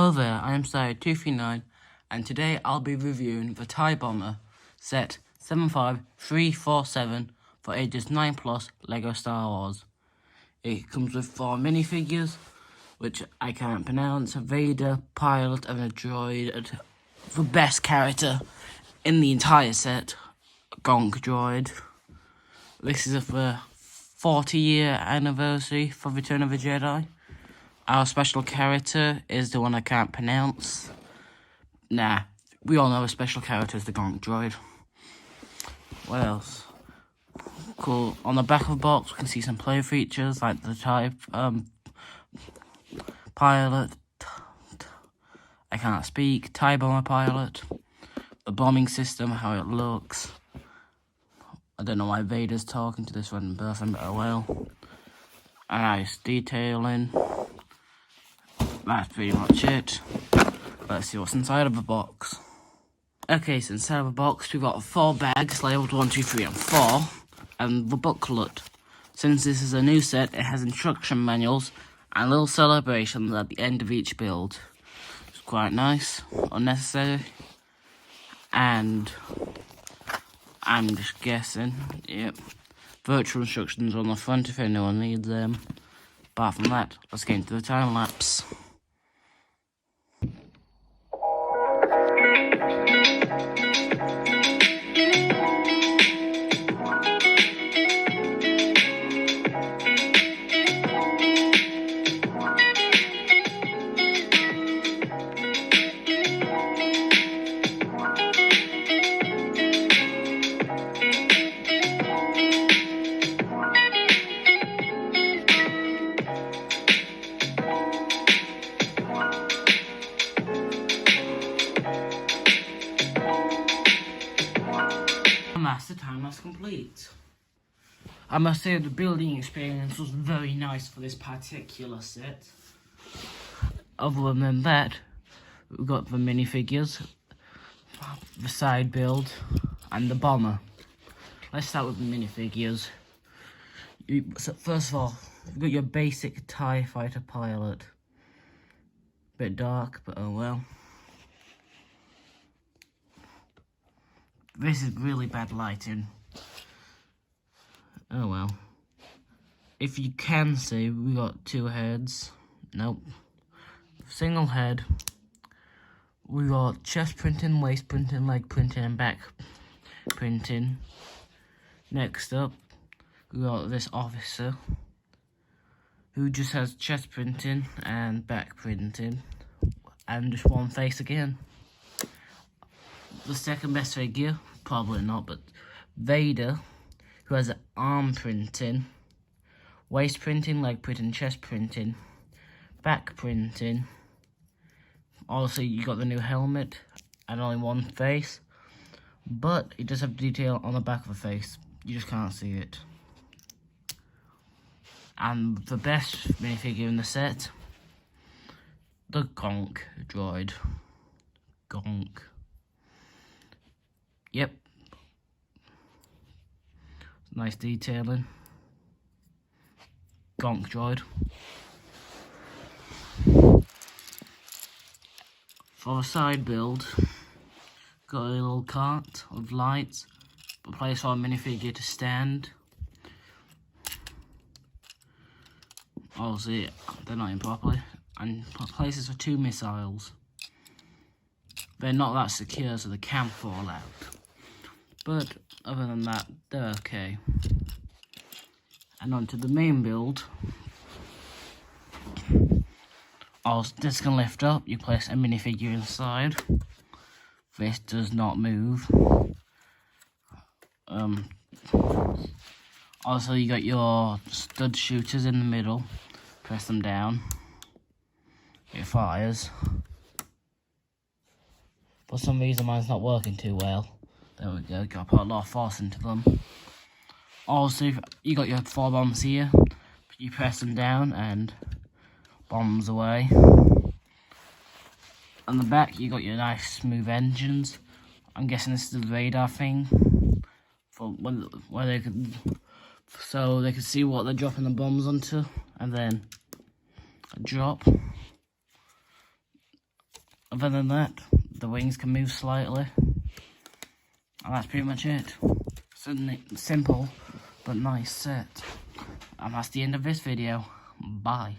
Hello there, I am Sire239 and today I'll be reviewing the TIE Bomber set 75347 for ages 9 plus LEGO Star Wars. It comes with 4 minifigures, which I can't pronounce, a Vader, Pilot and a droid, the best character in the entire set, Gonk droid. This is the 40-year anniversary for Return of the Jedi. Our special character is the one I can't pronounce. Nah, we all know a special character is the Gonk droid. What else? Cool. On the back of the box, we can see some play features like the type, pilot, I can't speak, TIE Bomber pilot, the bombing system, how it looks. I don't know why Vader's talking to this random person, but oh well. A nice detailing. That's pretty much it. Let's see what's inside of the box. Okay, so inside of the box we've got 4 bags labelled 1, 2, 3 and 4. And the booklet. Since this is a new set, it has instruction manuals and little celebrations at the end of each build. It's quite nice, unnecessary. And I'm just guessing, yep. Virtual instructions on the front if anyone needs them. Apart from that, let's get into the time lapse. The time lapse complete. I must say the building experience was very nice for this particular set. Other than that, we've got the minifigures, the side build, and the bomber. Let's start with the minifigures. So first of all, you've got your basic TIE Fighter pilot. Bit dark, but oh well. This is really bad lighting. Oh well. If you can see, we got 2 heads. Nope. Single head. We got chest printing, waist printing, leg printing, and back printing. Next up, we got this officer who just has chest printing and back printing, and just one face again. The second best figure, probably not, but Vader, who has arm printing, waist printing, leg printing, chest printing, back printing. Also, you got the new helmet and only one face, but it does have detail on the back of the face. You just can't see it. And the best minifigure in the set, the Gonk droid. Gonk. Yep. Nice detailing. Gonk droid. For a side build, got a little cart of lights, a place for a minifigure to stand. Obviously, they're not in properly. And places for 2 missiles. They're not that secure, so they can fall out. But other than that, they're okay. And on to the main build. This can lift up, you place a minifigure inside. This does not move. Also, you got your stud shooters in the middle. Press them down. It fires. For some reason, mine's not working too well. There we go, gotta put a lot of force into them. Also, you got your 4 bombs here. You press them down and bombs away. On the back, you got your nice smooth engines. I'm guessing this is the radar thing. For where they could, so they could see what they're dropping the bombs onto, and then a drop. Other than that, the wings can move slightly. And that's pretty much it. Simple, but nice set. And that's the end of this video. Bye.